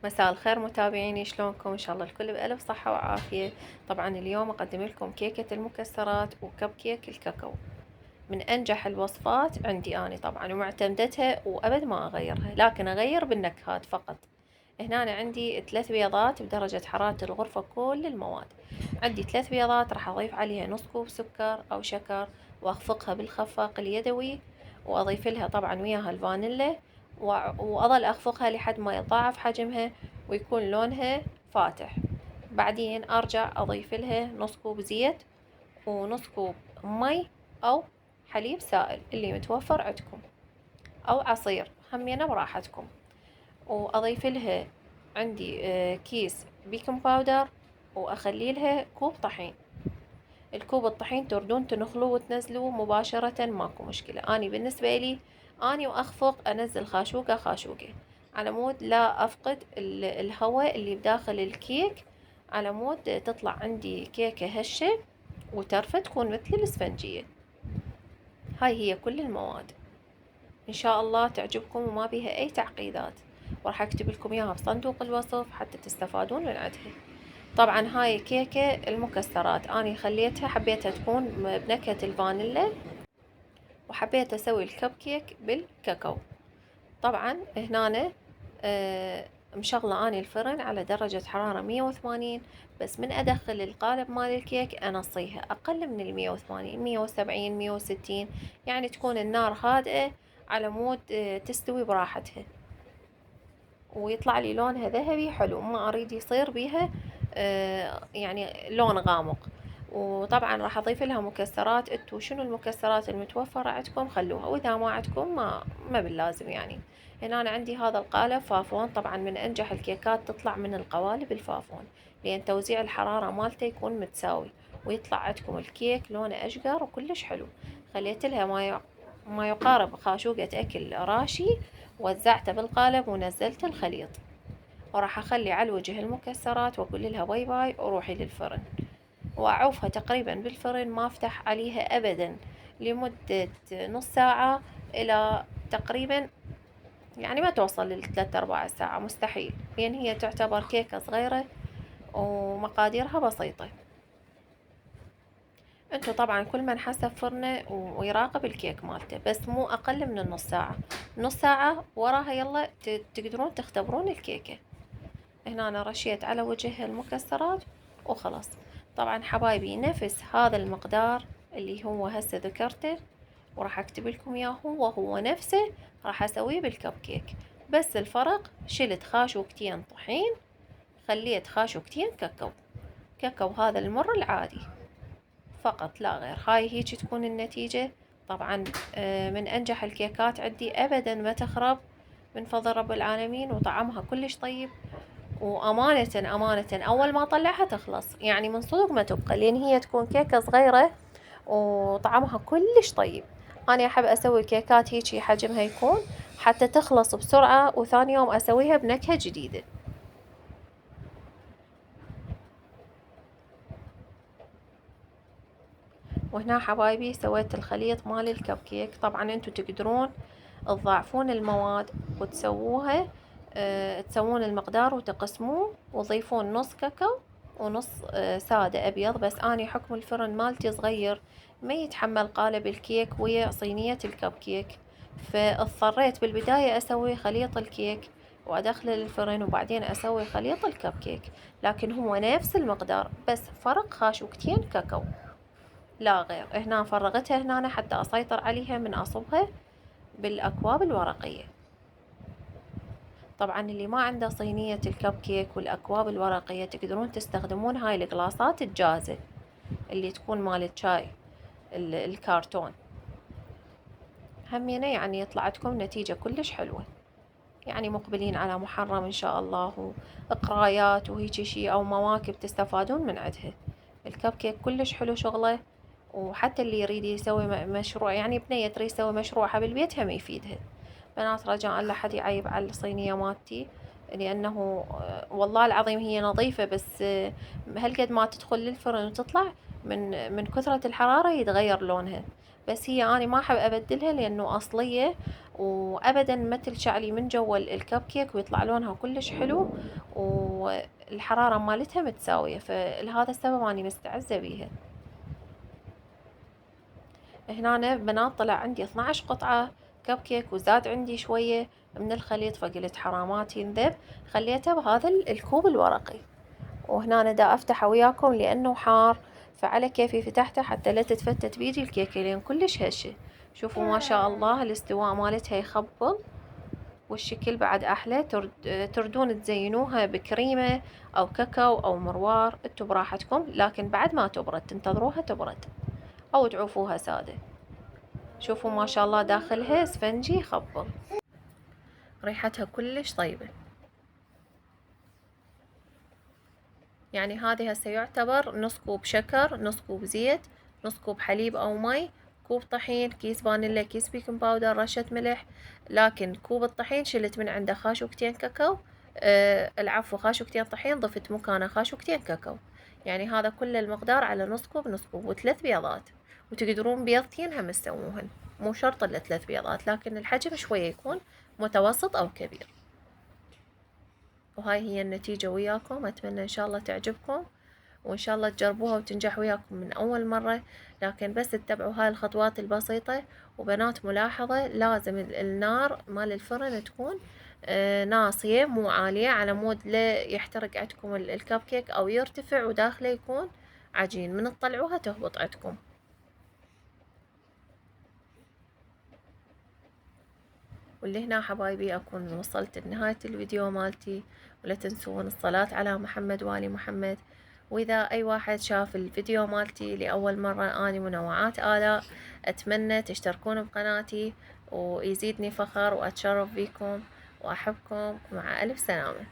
مساء الخير متابعيني، شلونكم؟ ان شاء الله الكل بألف صحة وعافية. طبعا اليوم اقدم لكم كيكة المكسرات وكب كيك الكاكاو، من انجح الوصفات عندي اني طبعا، ومعتمدتها وابد ما اغيرها، لكن اغير بالنكهات فقط. هنا أنا عندي 3 بيضات بدرجة حرارة الغرفة. كل المواد عندي 3 بيضات، راح اضيف عليها نص كوب سكر او شكر، واخفقها بالخفاق اليدوي، واضيف لها طبعا وياها الفانيلا، واظل اخفقها لحد ما يتضاعف حجمها ويكون لونها فاتح. بعدين ارجع اضيف لها نص كوب زيت ونص كوب مي او حليب سائل اللي متوفر عندكم، او عصير همينة براحتكم. واضيف لها عندي كيس بيكنج باودر، واخلي لها كوب طحين. الكوب الطحين تردون تنخلوه وتنزلوه مباشرة، ماكو مشكلة. اني بالنسبة لي اني واخفق انزل خاشوقة خاشوقة، على مود لا افقد الهواء اللي بداخل الكيك، على مود تطلع عندي كيكة هشة وترفة تكون مثل الاسفنجية. هاي هي كل المواد، ان شاء الله تعجبكم وما بيها اي تعقيدات، وراح اكتب لكم اياها بصندوق الوصف حتى تستفادون من عندها. طبعا هاي كيكة المكسرات اني خليتها، حبيتها تكون بنكهة الفانيلا، وحبيت اسوي الكب كيك بالكاكاو. طبعا هنا مشغلة اني الفرن على درجة حرارة 180، بس من ادخل القالب مال الكيك انصيها اقل من 180، 170، 160، يعني تكون النار هادئة على مود تستوي براحتها، ويطلع لي لونها ذهبي حلو، ما اريد يصير بيها يعني لون غامق. وطبعا راح اضيف لها مكسرات، انتو شنو المكسرات المتوفرة عندكم خلوها، واذا ما عندكم ما باللازم يعني. هنا انا عندي هذا القالب فافون، طبعا من انجح الكيكات تطلع من القوالب الفافون، لان توزيع الحرارة مالته يكون متساوي، ويطلع عندكم الكيك لونه اشقر وكلش حلو. خليت لها ما يقارب خاشوقة اكل راشي، وزعته بالقالب ونزلت الخليط، وراح اخلي على الوجه المكسرات واقول لها باي باي وروحي للفرن، واعوفها تقريبا بالفرن، ما افتح عليها ابدا لمدة نص ساعة الى تقريبا، يعني ما توصل ل3 4 ساعة مستحيل، لان هي تعتبر كيكة صغيرة ومقاديرها بسيطة. انتو طبعا كل من حسب فرنه ويراقب الكيك مالته، بس مو اقل من النص ساعة. نص ساعة وراها يلا تقدرون تختبرون الكيكة. هنا أنا رشيت على وجه المكسرات وخلاص. طبعا حبايبي نفس هذا المقدار اللي هو هسه ذكرته، وراح اكتب لكم اياه هو نفسه راح اسويه بالكب كيك، بس الفرق شلت خاشوقتين طحين، خليت خاشوقتين كاكاو. كاكاو هذا المر العادي فقط لا غير. هاي هيك تكون النتيجة. طبعا من انجح الكيكات عندي، ابدا ما تخرب من فضل رب العالمين، وطعمها كلش طيب. وأمانة أول ما أطلعها تخلص، يعني من صدق ما تبقى، لأن هي تكون كيكة صغيرة وطعمها كلش طيب. أنا أحب أسوي كيكات هيجي حجمها يكون، حتى تخلص بسرعة وثاني يوم أسويها بنكهة جديدة. وهنا حبايبي سويت الخليط مال الكب كيك. طبعا انتو تقدرون تضاعفون المواد وتسووها، تسوون المقدار وتقسموه وتضيفون نص كاكاو ونص سادة أبيض، بس أنا حكم الفرن مالتي صغير ما يتحمل قالب الكيك ويا صينية الكب كيك، فاضطريت بالبداية أسوي خليط الكيك وأدخله للفرن، وبعدين أسوي خليط الكب كيك، لكن هو نفس المقدار، بس فرق خاشوقتين كاكاو لا غير. هنا فرغتها هنا حتى أسيطر عليها من أصبها بالأكواب الورقية. طبعا اللي ما عنده صينية الكب كيك والأكواب الورقية تقدرون تستخدمون هاي القلاصات الجاهزة اللي تكون مال الشاي، الكارتون، همينة يعني يطلع لكم نتيجة كلش حلوة. يعني مقبلين على محرم إن شاء الله، وقرايات وهيجي شي أو مواكب تستفادون من عندها. الكب كيك كلش حلو شغله، وحتى اللي يريد يسوي مشروع، يعني بنية تريد تسوي مشروعها بالبيت هم يفيدها. بنات رجاء لا حد يعيب على الصينية مالتي، لأنه والله العظيم هي نظيفة، بس هالقد ما تدخل للفرن وتطلع من كثرة الحرارة يتغير لونها. بس هي أنا ما أحب أبدلها لأنه أصلية، وابدا ما تلشعلي من جوا الكب كيك ويطلع لونها كلش حلو، والحرارة مالتها متساوية، فلهذا السبب اني مستعزة بيها. هنا بنات طلع عندي 12 قطعة كب كيك، وزاد عندي شوية من الخليط، فقلت حرامات ينذب، خليته بهذا الكوب الورقي. وهنا أنا دا أفتحه وياكم لأنه حار، فعلى كيفي فتحته حتى لا تتفتت بيدي الكيكة لين كلش هشة. شوفوا ما شاء الله الاستواء مالتها يخبل، والشكل بعد أحلى. تردون تزينوها بكريمة أو كاكاو أو مروار، انتو براحتكم، لكن بعد ما تبرد تنتظروها تبرد، أو تعوفوها سادة. شوفوا ما شاء الله داخلها اسفنجي يخبل، ريحتها كلش طيبة. يعني هذه هسه يعتبر نص كوب شكر، نص كوب زيت، نص كوب حليب أو مي، كوب طحين، كيس فانيلا، كيس بيكنج باودر، رشة ملح. لكن كوب الطحين شلت من عنده خاشوقتين كاكاو، العفو خاشوقتين طحين، ضفت مكانه خاشوقتين كاكاو. يعني هذا كل المقدار على نص كوب نص كوب، وثلاث بيضات. وتقدرون بيضتين هم تسووهن، مو شرط إلا 3 بيضات، لكن الحجم شوية يكون متوسط أو كبير. وهاي هي النتيجة وياكم، أتمنى إن شاء الله تعجبكم، وإن شاء الله تجربوها وتنجح وياكم من أول مرة. لكن بس تتبعوا هاي الخطوات البسيطة. وبنات ملاحظة، لازم النار مال الفرن تكون ناصية مو عالية، على مود لا يحترق عندكم الكب كيك أو يرتفع وداخله يكون عجين، من تطلعوها تهبط عندكم. واللي هنا حبايبي أكون وصلت لنهاية الفيديو مالتي، ولا تنسون الصلاة على محمد وآل محمد. وإذا أي واحد شاف الفيديو مالتي لأول مرة، أني منوعات آلاء، أتمنى تشتركون بقناتي، ويزيدني فخر وأتشرف بيكم وأحبكم، مع ألف سلامة.